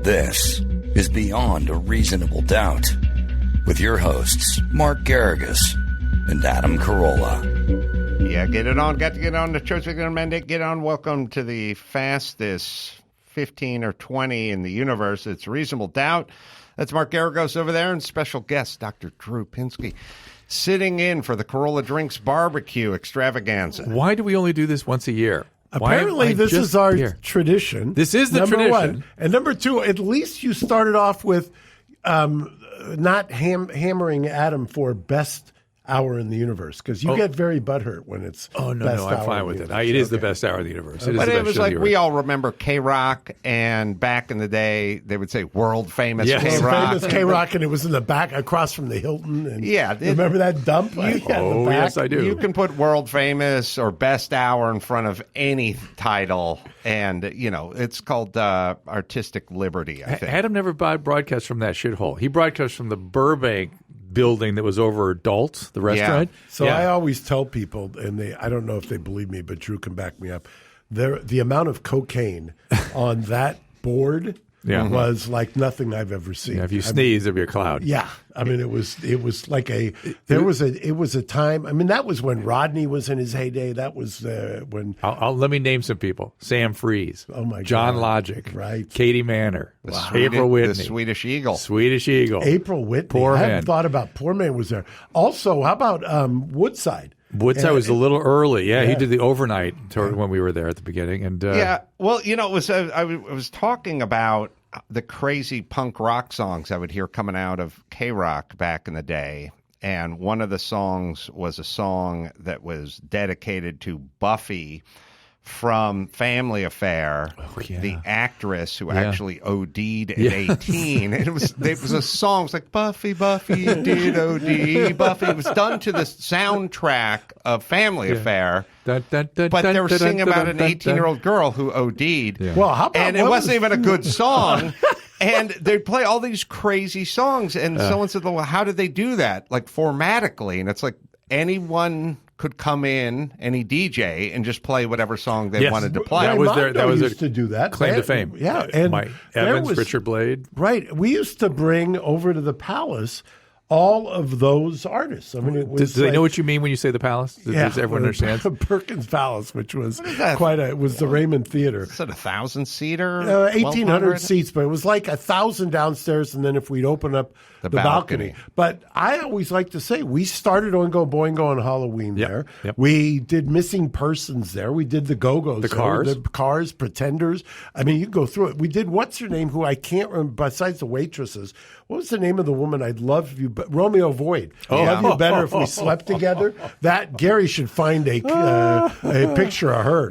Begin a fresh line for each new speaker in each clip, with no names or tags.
This is Beyond a Reasonable Doubt with your hosts, Mark Garrigus and Adam Carolla.
Yeah, get it on. Got to get on the church. We're going to amend it. Get on. Welcome to the fastest 15 or 20 in the universe. It's Reasonable Doubt. That's Mark Garrigus over there and special guest, Dr. Drew Pinsky, sitting in for the Carolla Drinks BBQ extravaganza.
Why do we only do this once a year?
Apparently, this is our tradition.
This is the
number
tradition.
One. And number two, at least you started off with not hammering Adam for best hour in the universe, because you get very butthurt when it's
I'm fine with it. It is the best hour of the universe.
But it was like we all remember K-Rock, and back in the day, they would say world famous K-Rock.
Famous K-Rock, and it was in the back across from the Hilton. And remember that dump?
Yes, I do.
You can put world famous or best hour in front of any title, and, you know, it's called artistic liberty, I think.
Adam never broadcast from that shithole. He broadcast from the Burbank building that was over Adult, the restaurant.
Yeah. So I always tell people, and I don't know if they believe me, but Drew can back me up. The amount of cocaine on that board was like nothing I've ever seen.
Yeah, if you sneeze, there'd be a cloud.
Yeah, I mean it was like it was a time. I mean that was when Rodney was in his heyday. That was when.
Let me name some people: Sam Freeze, John Logic,
right?
Katie Manor, April Whitney,
the Swedish Eagle,
April Whitney.
Poor
I
Man.
hadn't thought about Poor Man was there. Also, how about Woodside?
Woodside was a little early. Yeah, he did the overnight tour when we were there at the beginning. And
well, you know, it was I was talking about the crazy punk rock songs I would hear coming out of K-Rock back in the day. And one of the songs was a song that was dedicated to Buffy from Family Affair, the actress who actually OD'd at 18. And it was a song. It was like, Buffy did OD. Buffy. It was done to the soundtrack of Family Affair. But they were singing about an 18-year-old girl who OD'd.
Yeah. Well, how about,
and it wasn't even a good song. And they'd play all these crazy songs. And someone said, well, how did they do that? Like formatically. And it's like anyone could come in, any DJ, and just play whatever song they wanted to play.
That was
used to do that.
Claim to fame.
Yeah, and
Mike Evans, Richard Blade.
Right. We used to bring over to the Palace all of those artists. I mean, it was.
Do they know what you mean when you say the Palace? Does everyone understand?
Perkins Palace, which was was the Raymond Theater.
Is it 1,000-seater?
1,800 seats, but it was like 1,000 downstairs, and then if we'd open up the balcony. But I always like to say we started Oingo Boingo on Halloween there. Yep. We did Missing Persons there. We did the Go-Go's.
The Cars.
The Cars, Pretenders. I mean, you can go through it. We did What's Her Name, who I can't remember, besides the waitresses. What was the name of the woman I'd love you, but Romeo Void. Love you better if we slept together. That Gary should find a picture of her.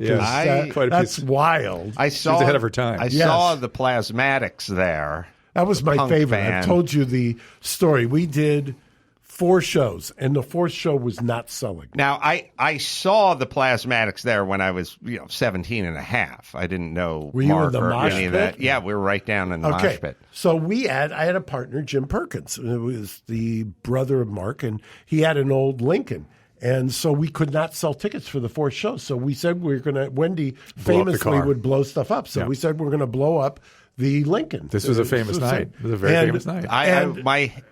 That's wild.
She's ahead of her time.
I saw the Plasmatics there.
That was my favorite.
Band.
I told you the story. We did 4 shows, and the 4th show was not selling.
Now, I saw the Plasmatics there when I was 17 and a half. I didn't know
Were you
Mark
in the
or
mosh
any
pit?
of that. Yeah, we were right down in the mosh pit.
So I had a partner, Jim Perkins. It was the brother of Mark, and he had an old Lincoln. And so we could not sell tickets for the 4th show. So we said Wendy famously would blow stuff up. So we said we're going to blow up the Lincoln.
This was a famous night. It was a very famous night.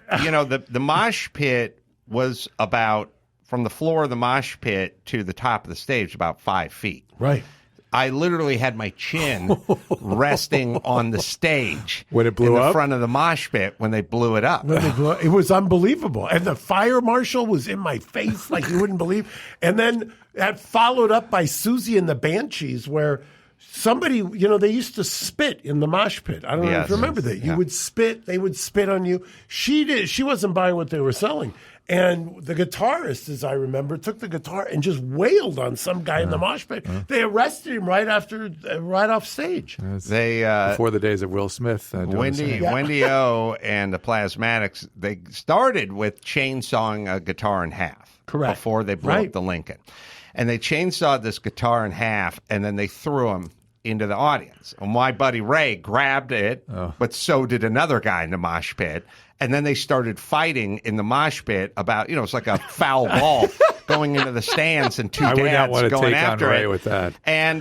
The mosh pit was about, from the floor of the mosh pit to the top of the stage, about 5 feet.
Right.
I literally had my chin resting on the stage
when it blew
in
up
the front of the mosh pit when they blew it up.
It was unbelievable, and the fire marshal was in my face like you wouldn't believe. And then that followed up by Susie and the Banshees, where somebody, they used to spit in the mosh pit. I don't know if you remember that. You would spit; they would spit on you. She wasn't buying what they were selling. And the guitarist, as I remember, took the guitar and just wailed on some guy in the mosh pit. They arrested him right off stage.
Before the days of Will Smith.
Wendy O and the Plasmatics, they started with chainsawing a guitar in half.
Correct.
Before they blew up the Lincoln. And they chainsawed this guitar in half, and then they threw him into the audience. And my buddy Ray grabbed it, but so did another guy in the mosh pit. And then they started fighting in the mosh pit about, it's like a foul ball going into the stands and two dads going after it.
Ray with that.
And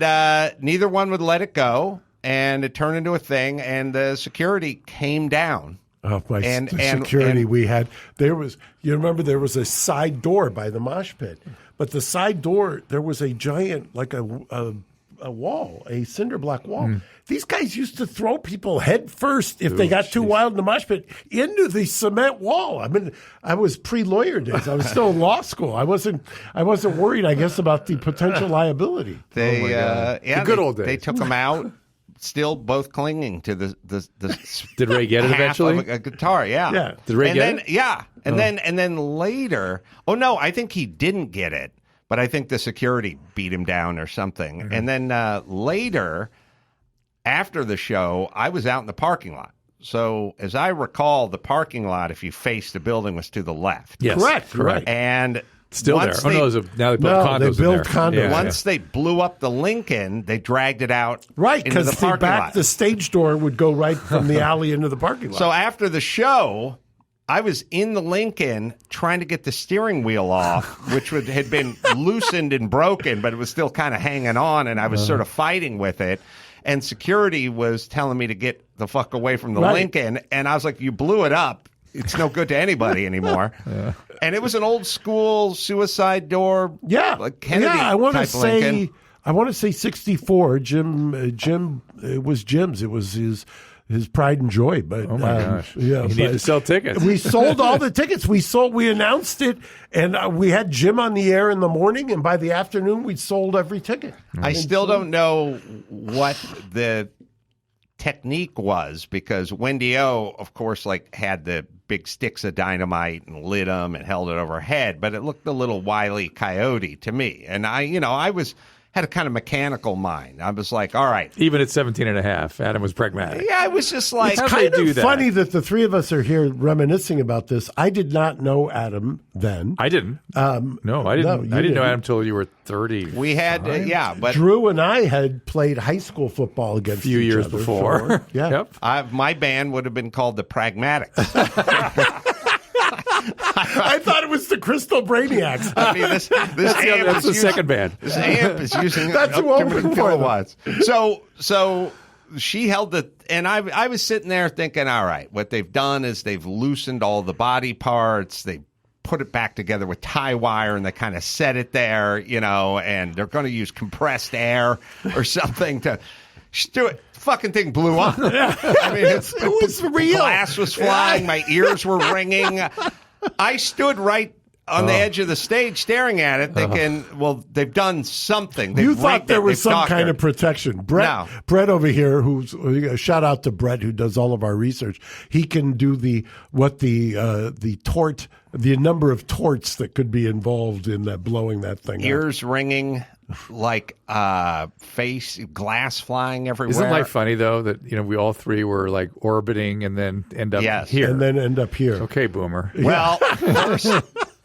neither one would let it go. and it turned into a thing, and the security came down.
Oh, security we had. You remember there was a side door by the mosh pit, but the side door, there was a giant, like a wall, a cinder block wall. These guys used to throw people head first if they got too wild in the mosh pit into the cement wall. I mean, I was pre-lawyer days. I was still in law school. I wasn't worried, I guess, about the potential liability.
The
good old days.
They took them out. Still both clinging to the
Did Ray get it eventually?
Of a guitar, yeah.
Did Ray get it?
Yeah. And then later, no, I think he didn't get it, but I think the security beat him down or something. Mm-hmm. And then later, after the show, I was out in the parking lot. So as I recall, the parking lot, if you faced the building, was to the left.
Yes, correct.
And
still there. Now they built condos.
They built condos.
Yeah,
once they blew up the Lincoln, they dragged it out.
Right, because
the
stage door would go right from the alley into the parking lot.
So after the show, I was in the Lincoln trying to get the steering wheel off, which had been loosened and broken, but it was still kind of hanging on, and I was sort of fighting with it. And security was telling me to get the fuck away from the Lincoln, and I was like, you blew it up. It's no good to anybody anymore. And it was an old school suicide door.
Yeah,
like Kennedy
I want to
type
say
Lincoln.
I want to say 64. Jim. It was Jim's. It was his pride and joy. But
oh my gosh,
yeah,
you need to sell tickets.
We sold all the tickets. We announced it, and we had Jim on the air in the morning, and by the afternoon, we'd sold every ticket.
I still don't know what the technique was, because Wendy O, of course, had the big sticks of dynamite and lit them and held it over her head, but it looked a little Wile E. Coyote to me. And I had a kind of mechanical mind. I was like, all right.
Even at 17 and a half, Adam was pragmatic.
Yeah, I was just like,
it's kind of funny that the three of us are here reminiscing about this. I did not know Adam then.
I didn't. No, I didn't. I didn't know Adam until you were 30.
We had, but
Drew and I had played high school football against
a few
each
years
other
before.
Yeah.
Yep.
My band would have been called the Pragmatics.
I thought it was the Crystal Brainiacs.
I mean, this amp
that's the second band.
This amp is using
that's
up
what
too many kilowatts. So she held the, and I was sitting there thinking, all right, what they've done is they've loosened all the body parts. They put it back together with tie wire, and they kind of set it there, and they're going to use compressed air or something to do it. Fucking thing blew up. I mean, it was real. Glass was flying. My ears were ringing. I stood right on the edge of the stage staring at it thinking, well, they've done something.
You thought there was some kind of protection. Brett over here, shout out to Brett, who does all of our research. He can do the number of torts that could be involved in blowing that thing up.
Ears ringing, like face glass flying everywhere.
Isn't life funny though that we all three were like orbiting and then end up here
and then end up here?
Okay, boomer.
Well,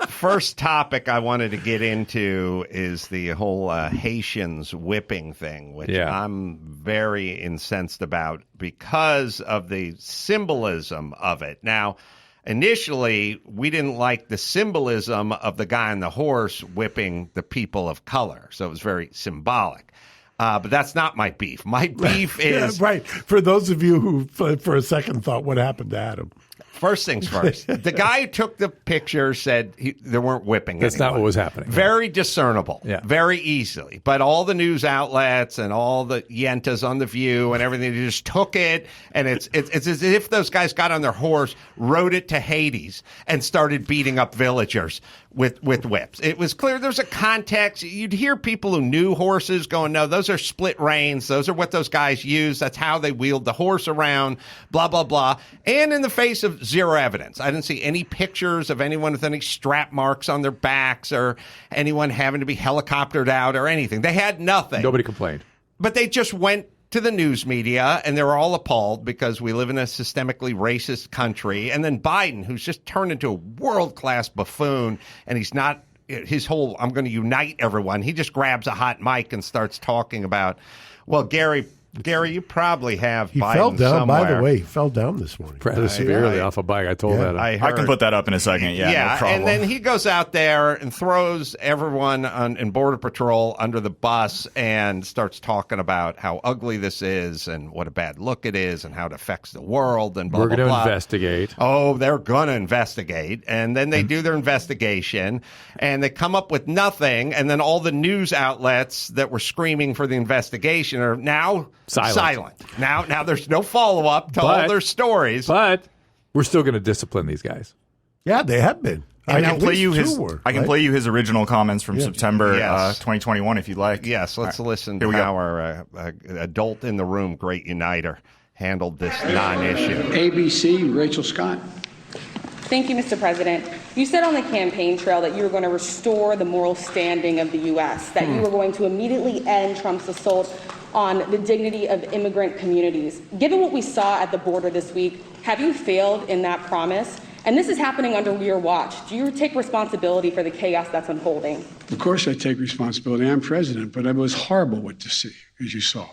first topic I wanted to get into is the whole Haitians whipping thing, which I'm very incensed about because of the symbolism of it. Now, initially, we didn't like the symbolism of the guy on the horse whipping the people of color, so it was very symbolic. But that's not my beef. My beef is...
right. For those of you who, for a second, thought what happened to Adam.
First things first. The guy who took the picture said they weren't whipping
That's
anyone.
not what was happening.
Very discernible.
Yeah.
Very easily. But all the news outlets and all the yentas on The View and everything, they just took it, and it's as if those guys got on their horse, rode it to Hades, and started beating up villagers with whips. It was clear there's a context. You'd hear people who knew horses going, no, those are split reins. Those are what those guys use. That's how they wheeled the horse around, blah, blah, blah. And in the face of zero evidence. I didn't see any pictures of anyone with any strap marks on their backs or anyone having to be helicoptered out or anything. They had nothing.
Nobody complained.
But they just went to the news media, and they were all appalled because we live in a systemically racist country. And then Biden, who's just turned into a world-class buffoon, and he's not his whole, I'm going to unite everyone. He just grabs a hot mic and starts talking about, well, Gary Gary, you probably have
He
Biden
fell down,
somewhere.
by the way. He fell down this morning.
Rather severely off a bike. I told that.
I
can put that up in a second. Yeah, no problem.
And then he goes out there and throws everyone in Border Patrol under the bus and starts talking about how ugly this is and what a bad look it is and how it affects the world and blah,
We're
blah,
going to
blah.
investigate.
Oh, they're going to investigate. And then they do their investigation and they come up with nothing. And then all the news outlets that were screaming for the investigation are now silent. Now there's no follow-up to all their stories.
But we're still going to discipline these guys.
Yeah, they have been.
I can play you his original comments from September 2021 if you'd like.
Yes, let's listen to how our adult in the room, great uniter, handled this non-issue.
ABC, Rachel Scott.
Thank you, Mr. President. You said on the campaign trail that you were going to restore the moral standing of the U.S., that you were going to immediately end Trump's assault on the dignity of immigrant communities. Given what we saw at the border this week, have you failed in that promise? And this is happening under your watch. Do you take responsibility for the chaos that's unfolding?
Of course I take responsibility. I'm president, but it was horrible what to see, as you saw.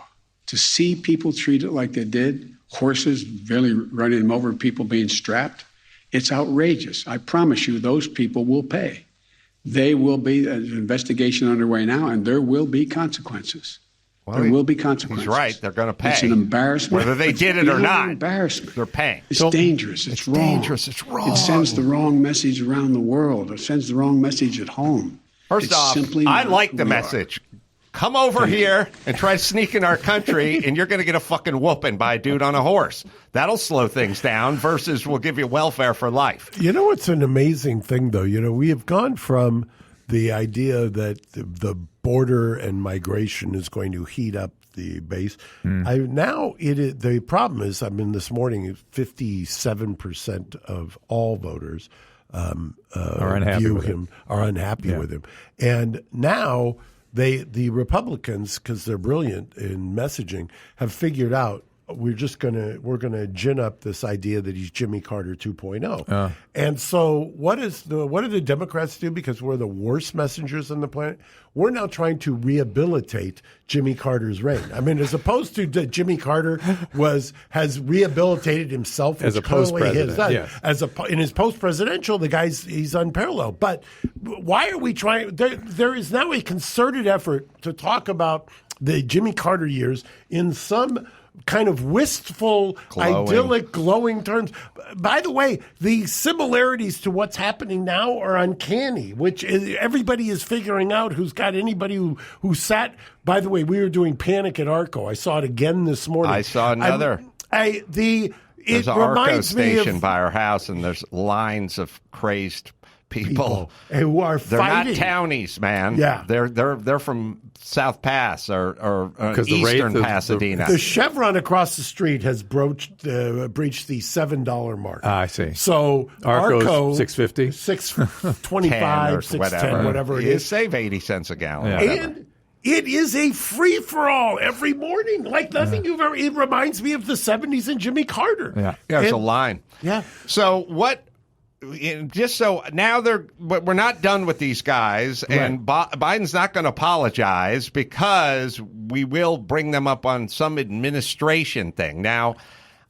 To see people treated like they did, horses barely running them over, people being strapped, it's outrageous. I promise you those people will pay. They will be, an investigation underway now, and there will be consequences.
Well,
there will be consequences.
He's right. They're going to pay.
It's an embarrassment.
Whether they did it or not.
Embarrassment.
They're paying.
It's dangerous. It's wrong.
Dangerous. It's wrong.
It sends the wrong message around the world. It sends the wrong message at home.
First off, I like the message. Come over here and try to sneak in our country, and you're going to get a fucking whooping by a dude on a horse. That'll slow things down versus we'll give you welfare for life.
You know what's an amazing thing, though? You know, we have gone from the idea that the border and migration is going to heat up the base. The problem is, I mean, this morning, 57% of all voters
are unhappy with him.
And now the Republicans, because they're brilliant in messaging, have figured out we're gonna gin up this idea that he's Jimmy Carter 2.0. And so what do the Democrats do? Because we're the worst messengers on the planet. We're now trying to rehabilitate Jimmy Carter's reign. I mean, as opposed to Jimmy Carter has rehabilitated himself
as a post-president.
In his post-presidential, he's unparalleled. But why are we trying? There is now a concerted effort to talk about the Jimmy Carter years in some kind of wistful, idyllic, glowing terms. By the way, the similarities to what's happening now are uncanny, which everybody is figuring out who's got anybody who sat. By the way, we were doing Panic at Arco. I saw it again this morning.
I saw another.
There's
an Arco station by our house, and there's lines of crazed people
who are
they're
fighting.
Not townies, man.
Yeah,
they're from South Pass or Eastern Pasadena.
The Chevron across the street has breached the $7 mark.
I see.
So
Arco $6.50,
$6.25, $6.10, whatever it is.
Save 80 cents a gallon.
Yeah.
And it is a free for all every morning, like nothing you've ever. It reminds me of the '70s and Jimmy Carter.
Yeah, it's a line.
Yeah.
So what? Just so now we're not done with these guys, and Biden's not going to apologize because we will bring them up on some administration thing. Now,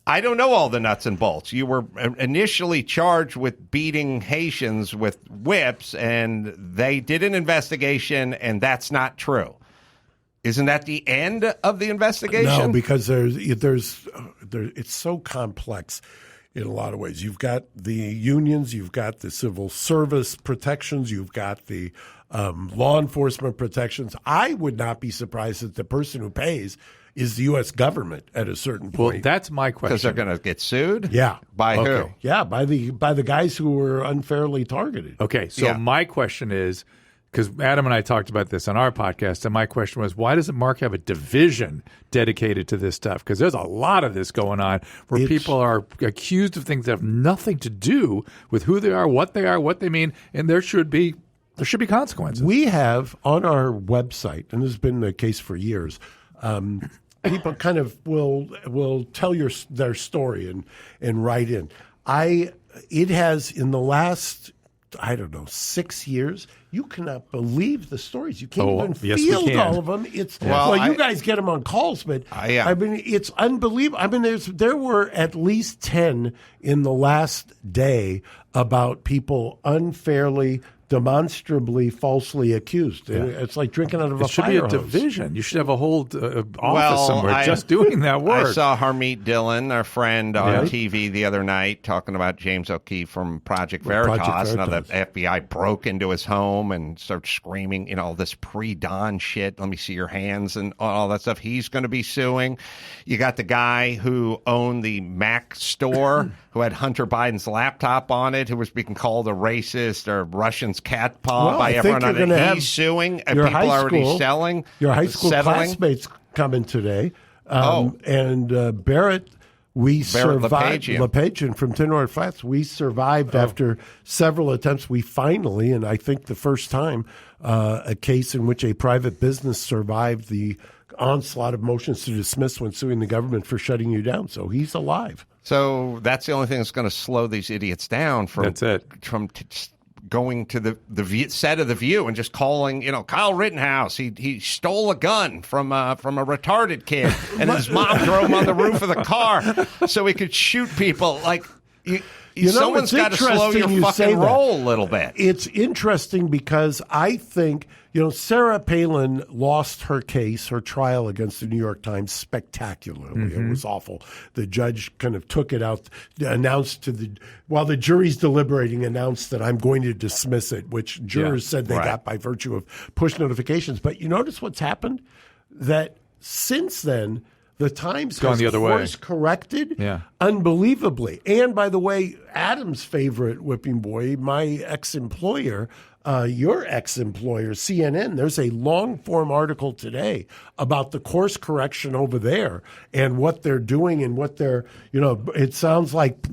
I don't know all the nuts and bolts. You were initially charged with beating Haitians with whips, and they did an investigation, and that's not true. Isn't that the end of the investigation?
No, because it's so complex. In a lot of ways, you've got the unions, you've got the civil service protections, you've got the law enforcement protections. I would not be surprised that the person who pays is the U.S. government at a certain point.
Well, that's my question.
Because they're going to get sued?
Yeah.
By who?
Yeah, by the guys who were unfairly targeted.
Okay, so my question is, because Adam and I talked about this on our podcast, and my question was, why doesn't Mark have a division dedicated to this stuff? Because there's a lot of this going on where people are accused of things that have nothing to do with who they are, what they mean, and there should be consequences.
We have on our website, and this has been the case for years, people kind of will tell their story and write in. It has in the last I don't know, 6 years. You cannot believe the stories. You can't even field all of them. It's you guys get them on calls, but I mean, it's unbelievable. I mean, there were at least 10 in the last day about people unfairly, demonstrably, falsely accused. Yeah. It's like drinking out of a fire hose.
It should be a division. You should have a whole office somewhere just doing that work.
I saw Harmeet Dillon, our friend, on TV the other night talking about James O'Keefe from Project Veritas. Now the FBI broke into his home and started screaming, this pre-dawn shit. Let me see your hands and all that stuff. He's going to be suing. You got the guy who owned the Mac store who had Hunter Biden's laptop on it, who was being called a racist or Russian's cat paw by everyone on it. He's suing, and people are already selling.
Your high school classmates coming today. And Barrett, we survived. LePagean from Tenor Flats, we survived after several attempts. We finally, and I think the first time, a case in which a private business survived the onslaught of motions to dismiss when suing the government for shutting you down. So he's alive.
So that's the only thing that's going to slow these idiots down from going to the set of The View and just calling, Kyle Rittenhouse. He stole a gun from a retarded kid, and his mom threw him on the roof of the car so he could shoot people. Like, someone's got to slow your fucking roll a little bit.
It's interesting because I think, Sarah Palin lost her case, her trial against the New York Times spectacularly. Mm-hmm. It was awful. The judge kind of took it out, announced while the jury's deliberating, announced that I'm going to dismiss it, which jurors said they got by virtue of push notifications. But you notice what's happened? That since then, the Times has course corrected unbelievably. And by the way, Adam's favorite whipping boy, my ex-employer, your ex-employer, CNN, there's a long-form article today about the course correction over there and what they're doing and what they're, it sounds like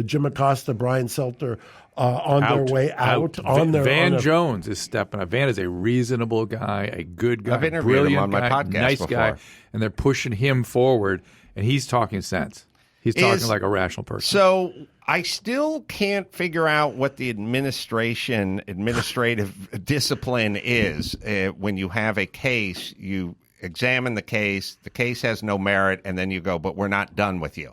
Jim Acosta, Brian Seltzer, on their way out.
Van Jones is stepping up. Van is a reasonable guy, a good guy,
I've interviewed him on my podcast
nice
before.
Guy, and they're pushing him forward, and he's talking sense. He's talking like a rational person.
So I still can't figure out what the administrative discipline is. When you have a case, you examine the case has no merit, and then you go, but we're not done with you.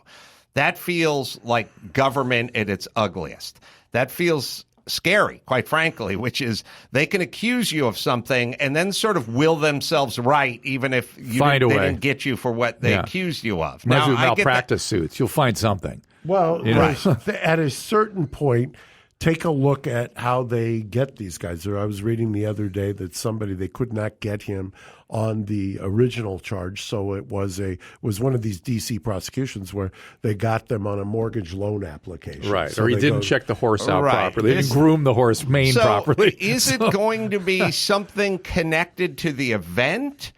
That feels like government at its ugliest. That feels scary, quite frankly, which is they can accuse you of something and then sort of will themselves right, even if they didn't get you for what they accused you of.
Now, malpractice suits. You'll find something.
Well, at a certain point, take a look at how they get these guys. I was reading the other day that they could not get him on the original charge, so it was one of these D.C. prosecutions where they got them on a mortgage loan application.
Right, so or he didn't check the horse out properly. They didn't groom the horse mane properly.
Is it going to be something connected to the event?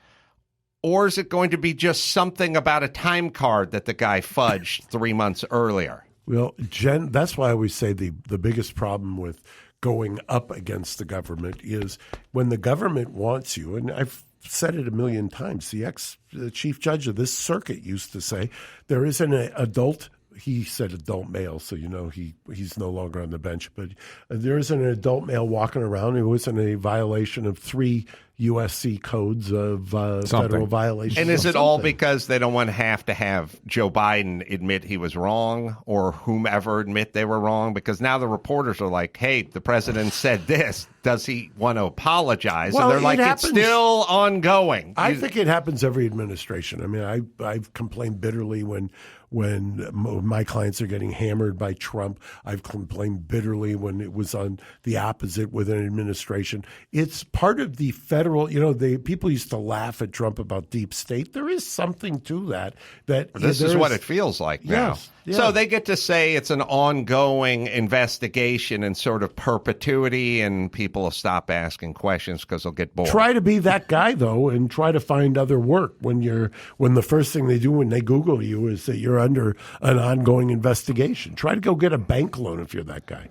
Or is it going to be just something about a time card that the guy fudged 3 months earlier?
Well, Jen, that's why I always say the biggest problem with going up against the government is when the government wants you, and I've said it a million times, the chief judge of this circuit used to say, there is an adult, he said adult male, so he's no longer on the bench, but there is an adult male walking around who was in a violation of 3 USC codes of federal violations.
And is it all because they don't want to have Joe Biden admit he was wrong or whomever admit they were wrong? Because now the reporters are like, hey, the president said this. Does he want to apologize?
Well,
and they're like, it's still ongoing.
I think it happens every administration. I mean, I've complained bitterly when my clients are getting hammered by Trump. I've complained bitterly when it was on the opposite with an administration. It's part of the federal, the people used to laugh at Trump about deep state. There is something to that.
This is what it feels like now.
Yes, yeah.
So they get to say it's an ongoing investigation in sort of perpetuity, and people will stop asking questions because they'll get bored.
Try to be that guy, though, and try to find other work when the first thing they do when they Google you is that you're under an ongoing investigation. Try to go get a bank loan if you're that guy.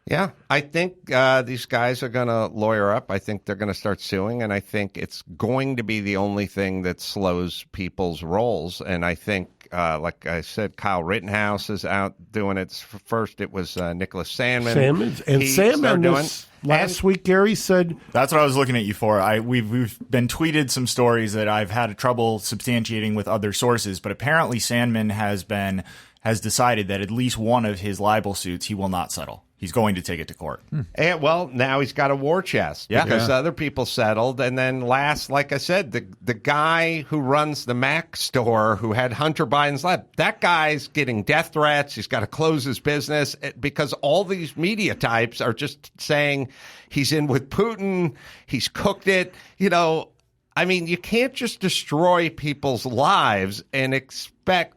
Yeah, I think these guys are going to lawyer up. I think they're going to start suing, and I think it's going to be the only thing that slows people's rolls. And I think like I said, Kyle Rittenhouse is out doing it. First, it was Nicholas Sandmann.
Sandmann last week, Gary said...
That's what I was looking at you for. We've been tweeted some stories that I've had trouble substantiating with other sources, but apparently Sandmann has decided that at least one of his libel suits he will not settle. He's going to take it to court.
And, well, now he's got a war chest because other people settled. And then last, like I said, the guy who runs the Mac store who had Hunter Biden's lab, that guy's getting death threats. He's got to close his business because all these media types are just saying he's in with Putin. He's cooked it. I mean, you can't just destroy people's lives and expect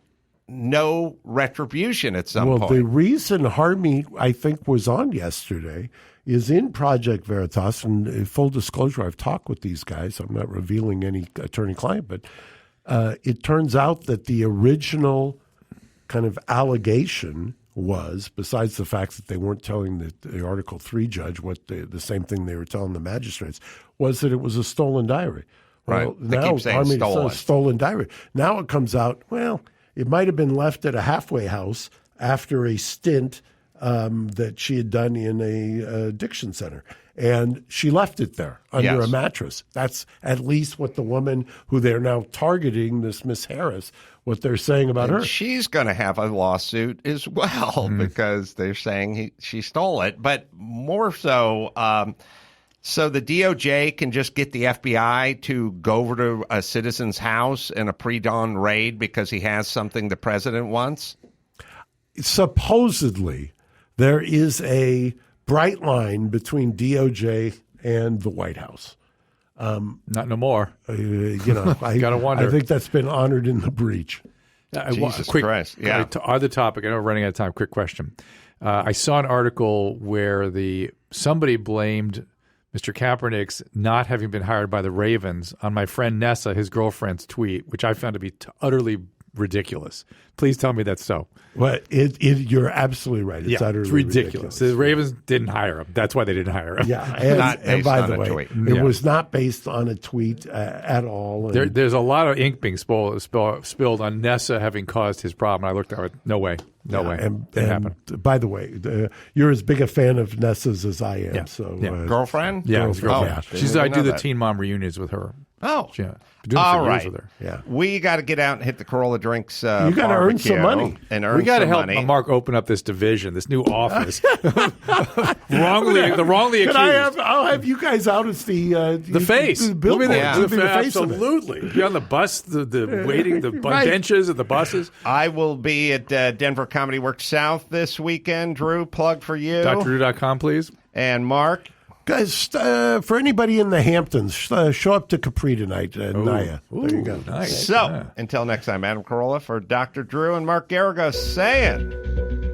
no retribution at some point.
Well, the reason Harmy, I think, was on yesterday is in Project Veritas, and full disclosure, I've talked with these guys. I'm not revealing any attorney-client, but it turns out that the original kind of allegation was, besides the fact that they weren't telling the Article 3 judge what the same thing they were telling the magistrates, was that it was a stolen diary. Well,
right. They keep saying
Harmy stolen diary. Now it comes out, well, it might have been left at a halfway house after a stint that she had done in a addiction center. And she left it there under a mattress. That's at least what the woman who they're now targeting, this Miss Harris, what they're saying about her.
She's going to have a lawsuit as well because they're saying she stole it. But more so, so the DOJ can just get the FBI to go over to a citizen's house in a pre-dawn raid because he has something the president wants?
Supposedly, there is a bright line between DOJ and the White House.
Not no more.
I
gotta wonder.
I think that's been honored in the breach.
Jesus Christ. Yeah.
Other topic. I know we're running out of time. Quick question. I saw an article where somebody blamed Mr. Kaepernick's not having been hired by the Ravens on my friend Nessa, his girlfriend's tweet, which I found to be utterly ridiculous. Please tell me that's so.
Well, you're absolutely right. It's utterly ridiculous.
The Ravens didn't hire him. That's why they didn't hire him.
Yeah, and by the way, it was not based on a tweet at all.
There's a lot of ink being spilled on Nessa having caused his problem. I looked at it. No way. Didn't happen.
By the way, you're as big a fan of Nessa's as I am.
Yeah.
So,
girlfriend?
Yeah,
girlfriend.
I do the Teen Mom reunions with her.
Oh,
yeah.
All right.
With her.
Yeah.
We got to get out and hit the Carolla Drinks.
You got to earn some money.
We got to help Mark open up this division, this new office. wrongly accused.
I'll have you guys out as the
face.
The billboard.
The
face
absolutely. Be on the bus, the waiting, the benches of the buses.
I will be at Denver Comedy Works South this weekend. Drew, plug for you.
DrDrew.com, please.
And Mark.
Guys, for anybody in the Hamptons, show up to Capri tonight, Naya. There you go.
Nice.
So, until next time, Adam Carolla for Dr. Drew and Mark Garriga saying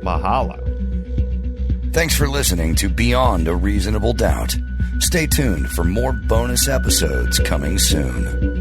mahalo.
Thanks for listening to Beyond a Reasonable Doubt. Stay tuned for more bonus episodes coming soon.